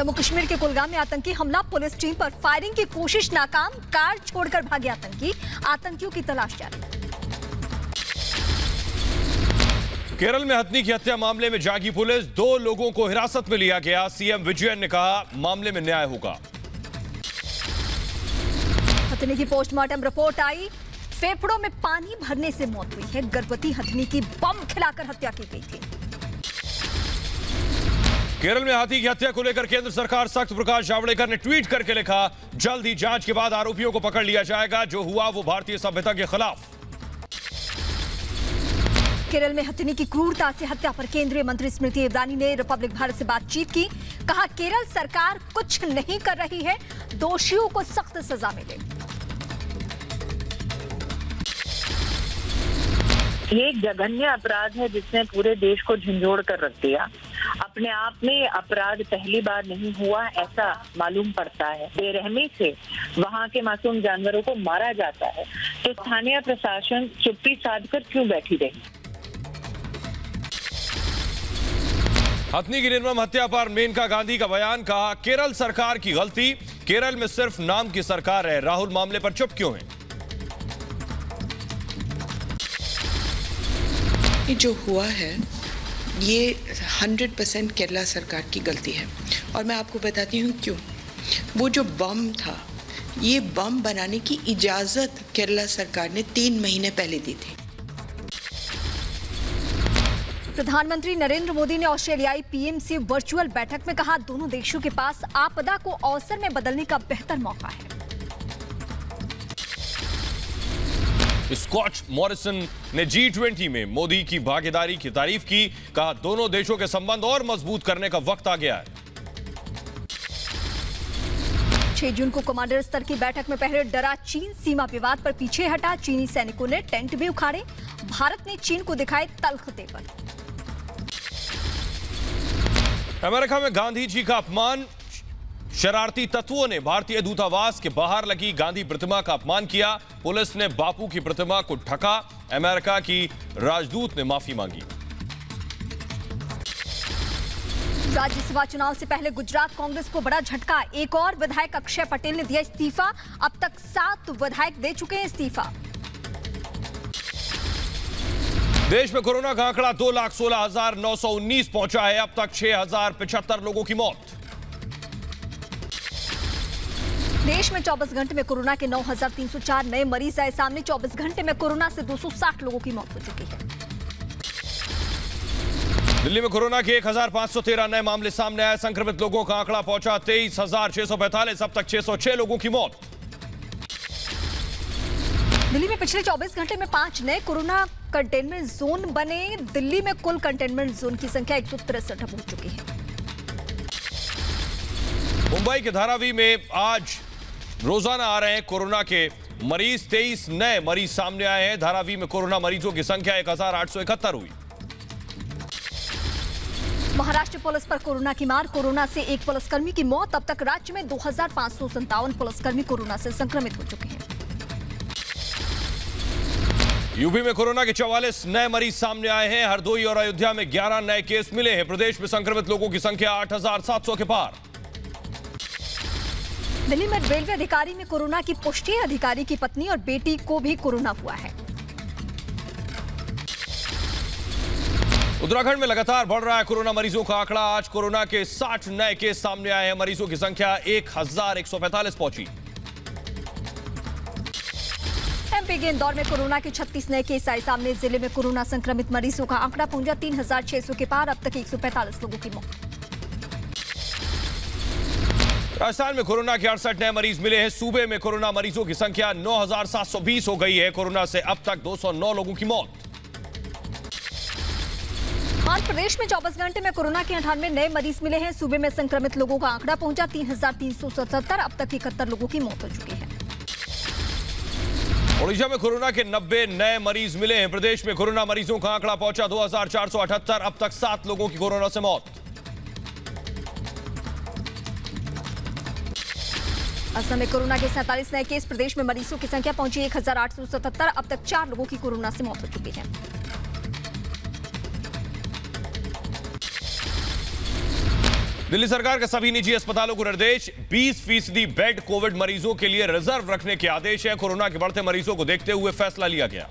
जम्मू कश्मीर के कुलगाम में आतंकी हमला, पुलिस टीम पर फायरिंग की कोशिश नाकाम, कार छोड़कर भागे आतंकी, आतंकियों की तलाश जारी। केरल में हथनी की हत्या मामले में जागी पुलिस, 2 लोगों को हिरासत में लिया गया। सीएम विजयन ने कहा मामले में न्याय होगा। हथनी की पोस्टमार्टम रिपोर्ट आई, फेफड़ों में पानी भरने से मौत हुई है। गर्भवती हथनी की बम खिलाकर हत्या की गई थी। केरल में हाथी की हत्या को लेकर केंद्र सरकार सख्त, प्रकाश जावड़ेकर ने ट्वीट करके लिखा जल्द ही जांच के बाद आरोपियों को पकड़ लिया जाएगा, जो हुआ वो भारतीय सभ्यता के खिलाफ। केरल में हथनी की क्रूरता से हत्या पर केंद्रीय मंत्री स्मृति ईरानी ने रिपब्लिक भारत से बातचीत की। कहा केरल सरकार कुछ नहीं कर रही है, दोषियों को सख्त सजा मिले। ये एक जघन्य अपराध है जिसने पूरे देश को झंझोड़ कर रख दिया। अपने आप में अपराध पहली बार नहीं हुआ ऐसा मालूम पड़ता है। बेरहमी से वहां के मासूम जानवरों को मारा जाता है, तो स्थानीय प्रशासन चुप्पी साधकर क्यों बैठी रही? हथनी की निर्मम हत्या पर मेनका गांधी का बयान, कहा केरल सरकार की गलती, केरल में सिर्फ नाम की सरकार है, राहुल मामले पर चुप क्यों है? ये जो हुआ है ये 100% केरला सरकार की गलती है, और मैं आपको बताती हूँ क्यों। वो जो बम था, ये बम बनाने की इजाजत केरला सरकार ने 3 महीने पहले दी थी। प्रधानमंत्री नरेंद्र मोदी ने ऑस्ट्रेलियाई पीएम से वर्चुअल बैठक में कहा दोनों देशों के पास आपदा को अवसर में बदलने का बेहतर मौका है। स्कॉट मॉरिसन ने G20 में मोदी की भागीदारी की तारीफ की, कहा दोनों देशों के संबंध और मजबूत करने का वक्त आ गया है। 6 जून को कमांडर स्तर की बैठक में पहले डरा चीन सीमा विवाद पर पीछे हटा, चीनी सैनिकों ने टेंट भी उखाड़े, भारत ने चीन को दिखाए तल्ख तेवर। अमेरिका में गांधी जी का अपमान, शरारती तत्वों ने भारतीय दूतावास के बाहर लगी गांधी प्रतिमा का अपमान किया, पुलिस ने बापू की प्रतिमा को ढका, अमेरिका की राजदूत ने माफी मांगी। राज्यसभा चुनाव से पहले गुजरात कांग्रेस को बड़ा झटका, एक और विधायक अक्षय पटेल ने दिया इस्तीफा, अब तक 7 विधायक दे चुके हैं इस्तीफा। देश में कोरोना का आंकड़ा 2,16,919 पहुंचा है, अब तक 6,075 लोगों की मौत। देश में 24 घंटे में कोरोना के 9,304 नए मरीज आए सामने, 24 घंटे में कोरोना से 260 लोगों की मौत हो चुकी है। दिल्ली में कोरोना के 1,513 नए मामले सामने आए, संक्रमित लोगों का आंकड़ा पहुंचा 23,645, अब तक 606 लोगों की मौत। दिल्ली में पिछले 24 घंटे में 5 नए कोरोना कंटेनमेंट जोन बने, दिल्ली में कुल कंटेनमेंट जोन की संख्या 163 पहुंच चुकी है। मुंबई के धारावी में आज रोजाना आ रहे हैं कोरोना के मरीज, 23 नए मरीज सामने आए हैं। धारावी में कोरोना मरीजों की संख्या 1,871 हुई। महाराष्ट्र पुलिस पर कोरोना की मार, कोरोना से एक पुलिसकर्मी की मौत, अब तक राज्य में 2,557 पुलिसकर्मी कोरोना से संक्रमित हो चुके हैं। यूपी में कोरोना के 44 नए मरीज सामने आए हैं, हरदोई और अयोध्या में 11 नए केस मिले हैं। प्रदेश में संक्रमित लोगों की संख्या 8,700 के पार। दिल्ली में रेलवे अधिकारी में कोरोना की पुष्टि, अधिकारी की पत्नी और बेटी को भी कोरोना हुआ है। उत्तराखंड में लगातार बढ़ रहा है कोरोना मरीजों का आंकड़ा, आज कोरोना के 60 नए केस सामने आए हैं, मरीजों की संख्या 1,145 पहुंची। एमपी के इंदौर में कोरोना के 36 नए केस आए सामने, जिले में कोरोना संक्रमित मरीजों का आंकड़ा पहुंचा 3,600 के पार, अब तक 145 लोगों की मौत। राजस्थान में कोरोना के 68 नए मरीज मिले हैं, सूबे में कोरोना मरीजों की संख्या 9,720 हो गई है, कोरोना से अब तक 209 लोगों की मौत। आंध्र प्रदेश में 24 घंटे में कोरोना के 98 नए मरीज मिले हैं, सूबे में संक्रमित लोगों का आंकड़ा पहुंचा 3,377, अब तक 71 लोगों की मौत हो चुकी है। ओडिशा में कोरोना के 90 नए मरीज मिले हैं, प्रदेश में कोरोना मरीजों का आंकड़ा पहुंचा 2,478, अब तक 7 लोगों की कोरोना से मौत। असम में कोरोना के 47 नए केस, प्रदेश में मरीजों की संख्या पहुंची 1,877, अब तक 4 लोगों की कोरोना से मौत हो चुकी है। दिल्ली सरकार का सभी निजी अस्पतालों को निर्देश, 20% बेड कोविड मरीजों के लिए रिजर्व रखने के आदेश है। कोरोना के बढ़ते मरीजों को देखते हुए फैसला लिया गया।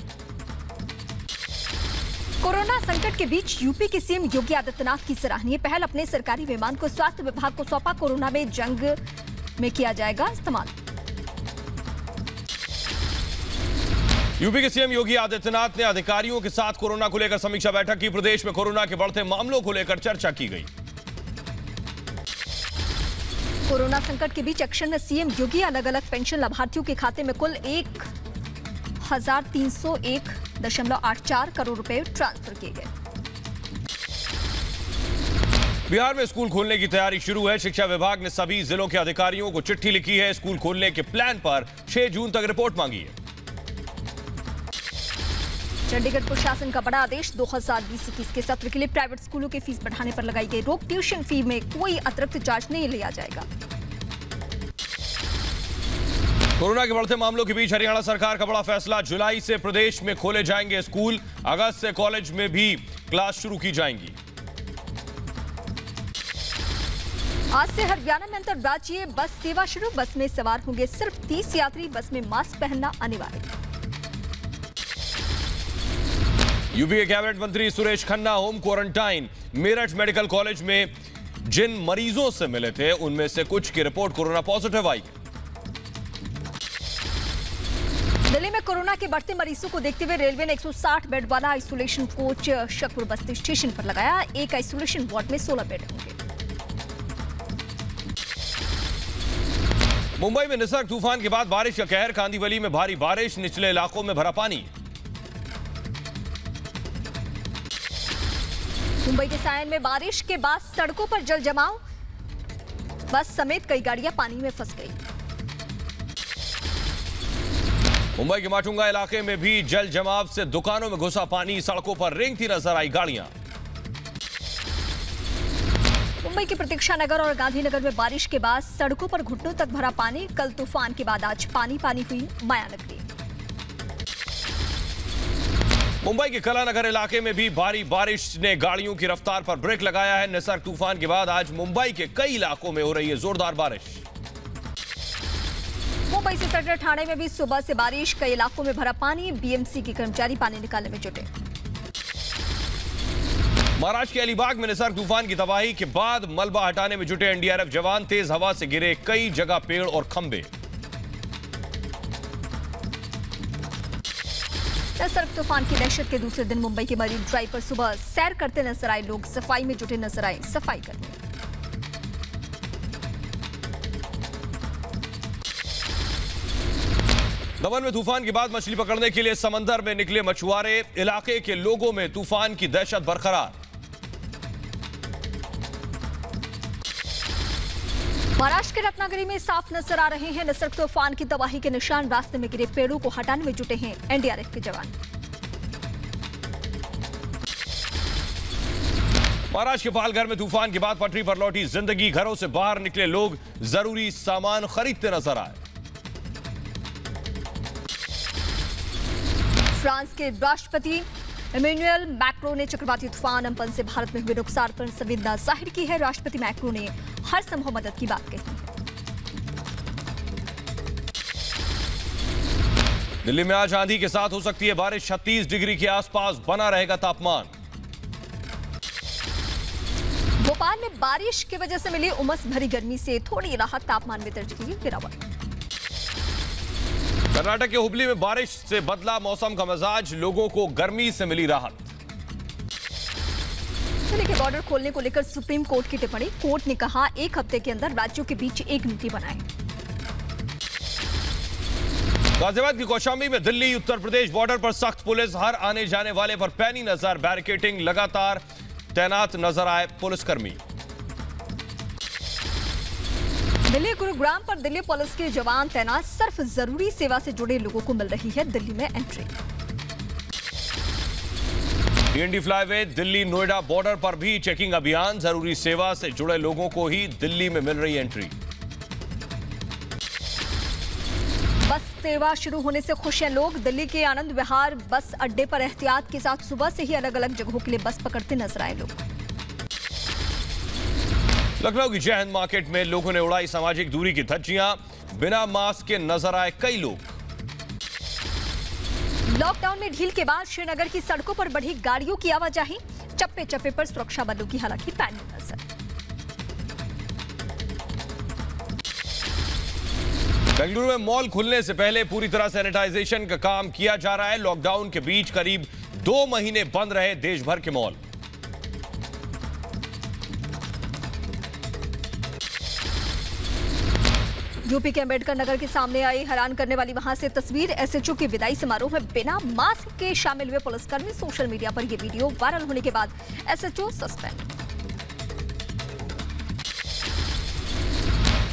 कोरोना संकट के बीच यूपी के सीएम योगी आदित्यनाथ की सराहनीय पहल, अपने सरकारी विमान को स्वास्थ्य विभाग को सौंपा। कोरोना में जंग में किया जाएगा इस्तेमाल। यूपी के सीएम योगी आदित्यनाथ ने अधिकारियों के साथ कोरोना को लेकर समीक्षा बैठक की। प्रदेश में कोरोना के बढ़ते मामलों को लेकर चर्चा की गई। कोरोना संकट के बीच एक्शन में सीएम योगी, अलग अलग पेंशन लाभार्थियों के खाते में कुल 1,301.84 करोड़ रुपए ट्रांसफर किए गए। बिहार में स्कूल खोलने की तैयारी शुरू है। शिक्षा विभाग ने सभी जिलों के अधिकारियों को चिट्ठी लिखी है। स्कूल खोलने के प्लान पर 6 जून तक रिपोर्ट मांगी है। चंडीगढ़ प्रशासन का बड़ा आदेश, 2020-21 के सत्र के लिए प्राइवेट स्कूलों की फीस बढ़ाने पर लगाई गई रोक। ट्यूशन फी में कोई अतिरिक्त चार्ज नहीं लिया जाएगा। कोरोना के बढ़ते मामलों के बीच हरियाणा सरकार का बड़ा फैसला, जुलाई से प्रदेश में खोले जाएंगे स्कूल। अगस्त से कॉलेज में भी क्लास शुरू की जाएंगी। आज से हरियाणा में अंतरराज्यीय बस सेवा शुरू। बस में सवार होंगे सिर्फ 30 यात्री। बस में मास्क पहनना अनिवार्य। यूपी के कैबिनेट मंत्री Suresh Khanna home quarantine. Meerut medical college में जिन मरीजों से मिले थे उनमें से कुछ की रिपोर्ट कोरोना पॉजिटिव आई। दिल्ली में कोरोना के बढ़ते मरीजों को देखते हुए रेलवे ने 160 बेड वाला आइसोलेशन कोच शकपुर बस्ती स्टेशन पर लगाया। एक आइसोलेशन वार्ड में 16 बेड होंगे। मुंबई में निसर्ग तूफान के बाद बारिश का कहर, कांदीवली में भारी बारिश, निचले इलाकों में भरा पानी। मुंबई के सायन में बारिश के बाद सड़कों पर जल जमाव, बस समेत कई गाड़ियां पानी में फंस गई। मुंबई के माटुंगा इलाके में भी जल जमाव से दुकानों में घुसा पानी, सड़कों पर रेंगती नजर आई गाड़ियां। मुंबई के प्रतीक्षा नगर और गांधीनगर में बारिश के बाद सड़कों पर घुटनों तक भरा पानी। कल तूफान के बाद आज पानी पानी हुई मायानगरी। मुंबई के कलानगर इलाके में भी भारी बारिश ने गाड़ियों की रफ्तार पर ब्रेक लगाया है। निसर्ग तूफान के बाद आज मुंबई के कई इलाकों में हो रही है जोरदार बारिश। मुंबई से सटर ठाणे में भी सुबह से बारिश, कई इलाकों में भरा पानी। बीएमसी के कर्मचारी पानी निकालने में जुटे। महाराष्ट्र के अलीबाग में निसर्ग तूफान की तबाही के बाद मलबा हटाने में जुटे एनडीआरएफ जवान। तेज हवा से गिरे कई जगह पेड़ और खंभे। निसर्ग तूफान की दहशत के दूसरे दिन मुंबई के मरीन ड्राइव पर सुबह सैर करते नजर आए लोग। सफाई में जुटे नजर आए सफाई कर्मी। दमन में तूफान के बाद मछली पकड़ने के लिए समंदर में निकले मछुआरे। इलाके के लोगों में तूफान की दहशत बरकरार। महाराष्ट्र के रत्नागिरी में साफ नजर आ रहे हैं निसर्ग तूफान की तबाही के निशान। रास्ते में गिरे पेड़ों को हटाने में जुटे हैं एनडीआरएफ के जवान। महाराष्ट्र के पालघर में तूफान के बाद पटरी पर लौटी जिंदगी। घरों से बाहर निकले लोग जरूरी सामान खरीदते नजर आए। फ्रांस के राष्ट्रपति इमैनुअल मैक्रों ने चक्रवाती तूफान अम्पन से भारत में हुए नुकसान पर संवेदना जाहिर की है। राष्ट्रपति मैक्रों ने हर संभव मदद की बात कही है। दिल्ली में आज आंधी के साथ हो सकती है बारिश। 36 डिग्री के आसपास बना रहेगा तापमान। भोपाल में बारिश की वजह से मिली उमस भरी गर्मी से थोड़ी राहत, तापमान में दर्ज की गिरावट। कर्नाटक के हुबली में बारिश से बदला मौसम का मिजाज, लोगों को गर्मी से मिली राहत। दिल्ली के बॉर्डर खोलने को लेकर सुप्रीम कोर्ट की टिप्पणी। कोर्ट ने कहा 1 हफ्ते के अंदर राज्यों के बीच एक नीति बनाएं। गाजियाबाद की कौशाम्बी में दिल्ली उत्तर प्रदेश बॉर्डर पर सख्त पुलिस। हर आने जाने वाले पर पैनी नजर, बैरिकेडिंग लगातार तैनात नजर आए पुलिसकर्मी। दिल्ली गुरुग्राम पर दिल्ली पुलिस के जवान तैनात। सिर्फ जरूरी सेवा से जुड़े लोगों को मिल रही है दिल्ली में entry. DND flyway Delhi Noida border पर भी चेकिंग अभियान। जरूरी सेवा से जुड़े लोगों को ही दिल्ली में मिल रही एंट्री। बस सेवा शुरू होने से खुश हैं लोग। दिल्ली के आनंद विहार बस अड्डे पर एहतियात के साथ सुबह से ही अलग अलग जगहों के लिए बस पकड़ते नजर आए लोग। लखनऊ की जय हिंद मार्केट में लोगों ने उड़ाई सामाजिक दूरी की धज्जियां, बिना मास्क के नजर आए कई लोग। लॉकडाउन में ढील के बाद श्रीनगर की सड़कों पर बढ़ी गाड़ियों की आवाजाही, चप्पे चप्पे पर सुरक्षा बलों की हालांकि पैनी नजर। बेंगलुरु में मॉल खुलने से पहले पूरी तरह सैनिटाइजेशन का काम किया जा रहा है। लॉकडाउन के बीच करीब 2 महीने बंद रहे देश भर के मॉल। यूपी के अंबेडकर नगर के सामने आई हैरान करने वाली वहां से तस्वीर। एसएचओ के विदाई समारोह में बिना मास्क के शामिल हुए पुलिसकर्मी। सोशल मीडिया पर यह वीडियो वायरल होने के बाद एसएचओ सस्पेंड।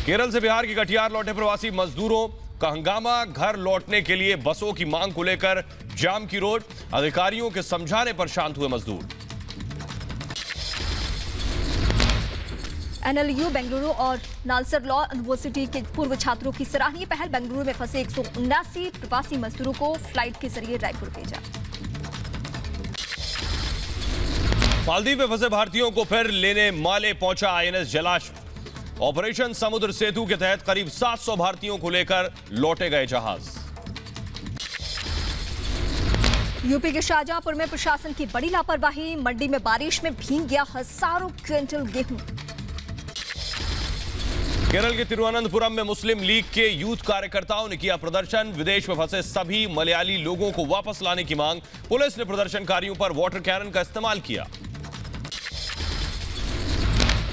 केरल से बिहार के कटिहार लौटे प्रवासी मजदूरों का हंगामा। घर लौटने के लिए बसों की मांग को लेकर जाम की रोड। अधिकारियों के समझाने पर शांत हुए मजदूर। एनएलयू बेंगलुरु और नालसर लॉ यूनिवर्सिटी के पूर्व छात्रों की सराहनीय पहल। बेंगलुरु में फंसे 179 प्रवासी मजदूरों को फ्लाइट के जरिए रायपुर भेजा। मालदीव में फंसे भारतीयों को फिर लेने माले पहुंचा आईएनएस जलाश्व। ऑपरेशन समुद्र सेतु के तहत करीब 700 भारतीयों को लेकर लौटे गए जहाज। यूपी के शाहजहांपुर में प्रशासन की बड़ी लापरवाही। मंडी में बारिश में भीग गया हजारों क्विंटल गेहूं। केरल के तिरुवनंतपुरम में मुस्लिम लीग के यूथ कार्यकर्ताओं ने किया प्रदर्शन। विदेश में फंसे सभी मलयाली लोगों को वापस लाने की मांग। पुलिस ने प्रदर्शनकारियों पर वाटर कैनन का इस्तेमाल किया।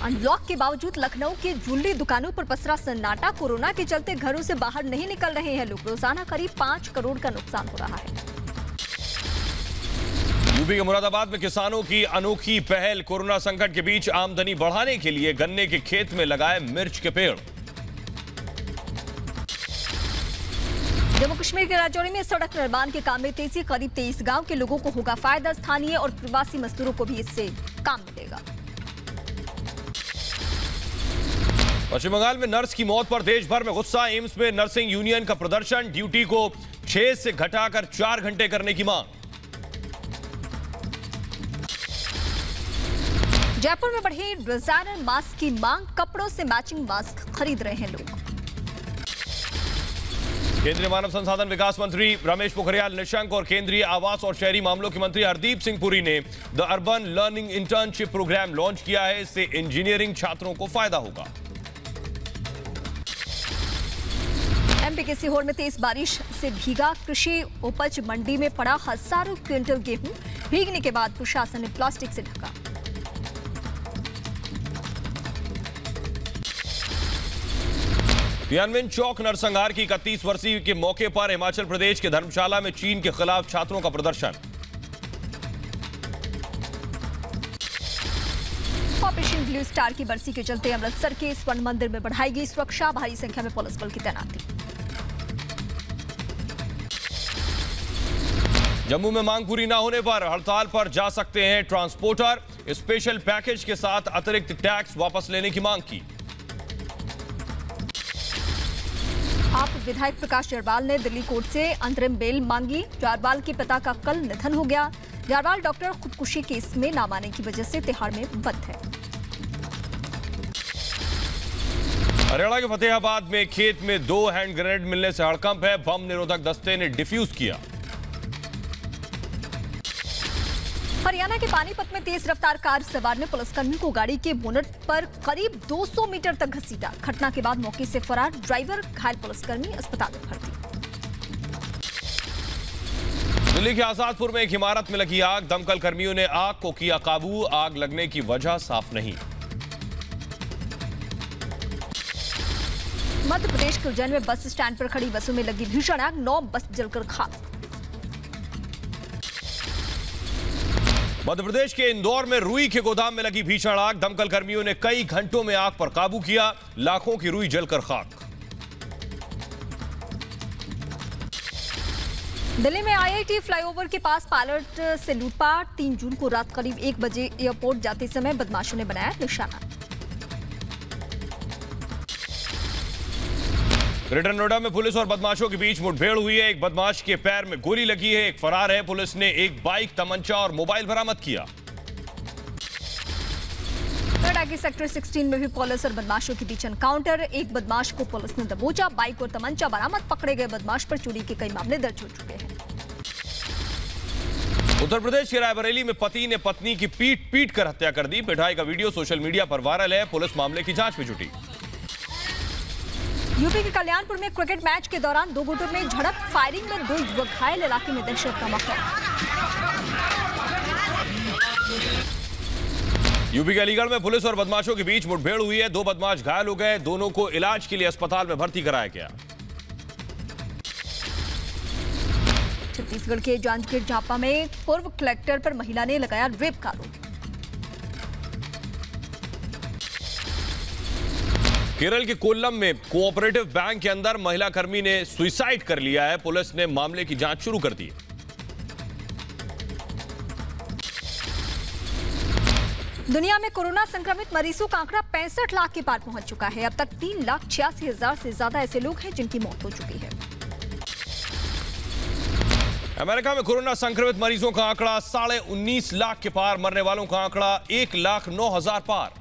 अनलॉक के बावजूद लखनऊ के ज्वेलरी दुकानों पर पसरा सन्नाटा। कोरोना के चलते घरों से बाहर नहीं निकल रहे हैं लोग। रोजाना करीब 5 करोड़ का नुकसान हो रहा है। यूपी के मुरादाबाद में किसानों की अनोखी पहल। कोरोना संकट के बीच आमदनी बढ़ाने के लिए गन्ने के खेत में लगाए मिर्च के पेड़। जम्मू कश्मीर के राजौरी में सड़क निर्माण के काम में तेजी। करीब 23 गांव के लोगों को होगा फायदा। स्थानीय और प्रवासी मजदूरों को भी इससे काम मिलेगा। पश्चिम बंगाल में नर्स की मौत पर देश भर में गुस्सा। एम्स में नर्सिंग यूनियन का प्रदर्शन। ड्यूटी को 6 से घटाकर 4 घंटे करने की मांग। जयपुर में बढ़ी डिजाइनर मास्क की मांग। कपड़ों से मैचिंग मास्क खरीद रहे हैं लोग। केंद्रीय मानव संसाधन विकास मंत्री रमेश पोखरियाल निशंक और केंद्रीय आवास और शहरी मामलों के मंत्री हरदीप सिंह पुरी ने the urban learning internship programme launch किया है। इससे इंजीनियरिंग छात्रों को फायदा होगा। एमपी के सीहोर में तेज बारिश से भीगा कृषि उपज। मंडी में पड़ा हजारों क्विंटल गेहूं। भीगने के बाद प्रशासन ने प्लास्टिक से ढका। तियानवेन चौक नरसंहार की 31 वर्षीय के मौके पर हिमाचल प्रदेश के धर्मशाला में चीन के खिलाफ छात्रों का प्रदर्शन। ऑपरेशन ब्लू स्टार की बरसी के चलते अमृतसर के स्वर्ण मंदिर में बढ़ाई गई सुरक्षा। भारी संख्या में पुलिस बल की तैनाती। जम्मू में मांग पूरी न होने पर हड़ताल पर जा सकते हैं ट्रांसपोर्टर। स्पेशल पैकेज के साथ अतिरिक्त टैक्स वापस लेने की मांग की। आप विधायक प्रकाश जारवाल ने दिल्ली कोर्ट से अंतरिम बेल मांगी। जारवाल के पिता का कल निधन हो गया। जारवाल डॉक्टर खुदकुशी केस में नाम आने की वजह से तिहाड़ में बंद है। हरियाणा के फतेहाबाद में खेत में 2 हैंड ग्रेनेड मिलने से हड़कंप है। बम निरोधक दस्ते ने डिफ्यूज किया। हरियाणा के पानीपत में तेज रफ्तार कार सवार ने पुलिसकर्मी को गाड़ी के बोनट पर करीब 200 मीटर तक घसीटा। घटना के बाद मौके से फरार ड्राइवर। घायल पुलिसकर्मी अस्पताल में भर्ती। दिल्ली के आजादपुर में एक इमारत में लगी आग। दमकल कर्मियों ने आग को किया काबू। आग लगने की वजह साफ नहीं। मध्य प्रदेश के उज्जैन में बस स्टैंड पर खड़ी बसों में लगी भीषण आग। 9 बस जलकर खाक। मध्य प्रदेश के इंदौर में रुई के गोदाम में लगी भीषण आग। दमकल कर्मियों ने कई घंटों में आग पर काबू किया। लाखों की रुई जलकर खाक। दिल्ली में आईआईटी फ्लाईओवर के पास पायलट से लूटपाट। 3 जून को रात करीब 1 बजे एयरपोर्ट जाते समय बदमाशों ने बनाया निशाना। ग्रेटर नोएडा में पुलिस और बदमाशों के बीच मुठभेड़ हुई है। एक बदमाश के पैर में गोली लगी है। एक फरार है। पुलिस ने एक बाइक, तमंचा और मोबाइल बरामद किया। नोएडा के सेक्टर 16 में भी पुलिस और बदमाशों के बीच एनकाउंटर। एक बदमाश को पुलिस ने दबोचा, बाइक और तमंचा बरामद। पकड़े गए बदमाश पर चोरी के कई मामले दर्ज हो चुके हैं। उत्तर प्रदेश के रायबरेली में पति ने पत्नी की पीट कर हत्या कर दी। पिटाई का वीडियो सोशल मीडिया पर वायरल है। पुलिस मामले की जांच में जुटी। यूपी के कल्याणपुर में क्रिकेट मैच के दौरान दो गुटों में झड़प, फायरिंग में 2 युवक घायल। इलाके में दहशत का माहौल। यूपी के अलीगढ़ में पुलिस और बदमाशों के बीच मुठभेड़ हुई है। 2 बदमाश घायल हो गए। दोनों को इलाज के लिए अस्पताल में भर्ती कराया गया। छत्तीसगढ़ के जांजगीर चांपा में पूर्व कलेक्टर पर महिला ने लगाया रेप का आरोप। केरल के कोल्लम में कोऑपरेटिव बैंक के अंदर महिला कर्मी ने सुसाइड कर लिया है। पुलिस ने मामले की जांच शुरू कर दी है। दुनिया में कोरोना संक्रमित मरीजों का आंकड़ा 65 लाख के पार पहुंच चुका है। अब तक 3,86,000 से ज्यादा ऐसे लोग हैं जिनकी मौत हो चुकी है। अमेरिका में कोरोना संक्रमित मरीजों का आंकड़ा 19.5 लाख के पार। मरने वालों का आंकड़ा 1,09,000 पार।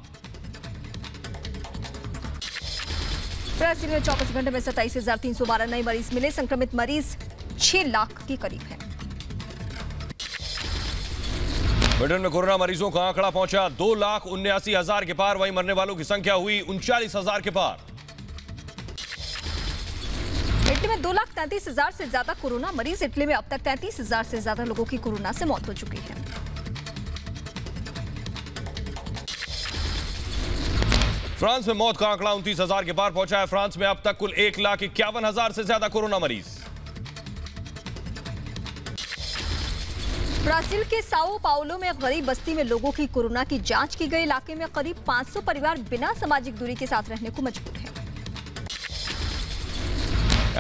ब्राजील में 24 घंटे में 27,312 नए मरीज मिले। संक्रमित मरीज 6 लाख के करीब हैं। ब्रिटेन में कोरोना मरीजों का आंकड़ा पहुंचा 2,79,000 के पार। वहीं मरने वालों की संख्या हुई 39,000 के पार। इटली में 2,33,000 से ज्यादा कोरोना मरीज। इटली में अब तक 33,000 से ज्यादा लोगों की कोरोना से मौत हो चुकी है। फ्रांस में मौत का आंकड़ा 29,000 के पार पहुंचा है। फ्रांस में अब तक कुल 1,51,000 से ज्यादा कोरोना मरीज। ब्राजील के साओ पाउलो में गरीब बस्ती में लोगों की कोरोना की जांच की गई। इलाके में करीब 500 परिवार बिना सामाजिक दूरी के साथ रहने को मजबूर हैं।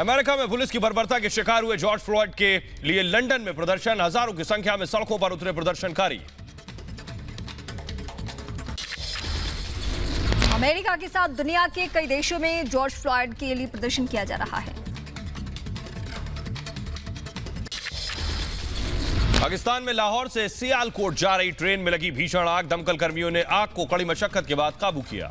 अमेरिका में पुलिस की बर्बरता के शिकार हुए जॉर्ज फ्लॉयड के लिए लंदन में प्रदर्शन। हजारों की संख्या में सड़कों पर उतरे प्रदर्शनकारी। अमेरिका के साथ दुनिया के कई देशों में जॉर्ज फ्लॉयड के लिए प्रदर्शन किया जा रहा है। पाकिस्तान में लाहौर से सियालकोट जा रही ट्रेन में लगी भीषण आग। दमकल कर्मियों ने आग को कड़ी मशक्कत के बाद काबू किया।